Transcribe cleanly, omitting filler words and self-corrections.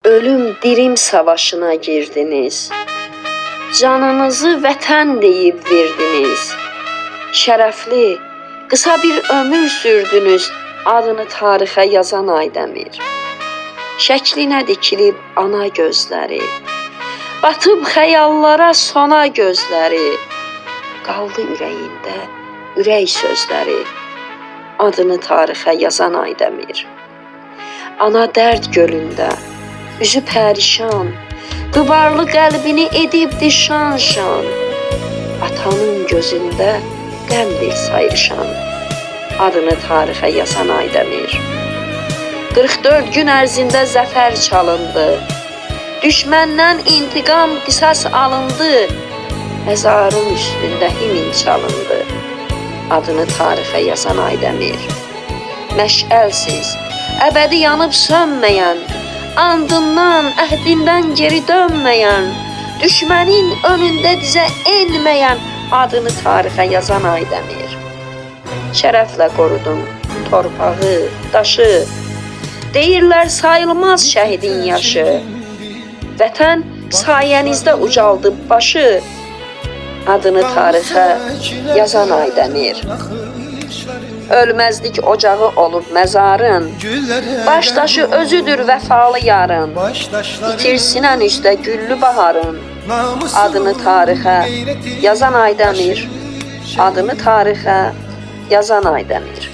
ölüm dirim savaşına girdiniz. Canınızı vətən deyib verdiniz. Şərəfli, qısa bir ömür sürdünüz, adını tarixə yazan Aydəmir. Şəklinə dikilib ana gözləri, batıb xəyallara sona gözləri. Qaldı ürəyində ürək sözləri, adını tarixə yazan Aydəmir. Ana dərd gölündə, üzü pərişan, qıbarlı qəlbini edibdi şan-şan. Atanın gözündə qəmdir sayrışan, adını tarixə yazan Aydəmir. 44 gün ərzində zəfər çalındı, düşməndən intiqam qisas alındı, məzarın üstündə himin çalındı, adını tarixə yazan Aydəmir. Məşəlsiz, əbədi yanıb sönməyən, andından, əhdindən geri dönməyən, düşmənin önündə dizə enməyən, adını tarixə yazan Aydəmir. Şərəflə qorudum torpağı, daşı, deyirlər sayılmaz şəhidin yaşı. Vətən sayənizdə ucaldı başı, adını tarixə yazan Aydəmir. Ölməzlik ocağı olub məzarın, baş daşı özüdür vəfalı yarın. İtir sinən üstə güllü baharın, adını tarixə yazan Aydəmir. Adını tarixə yazan Aydəmir.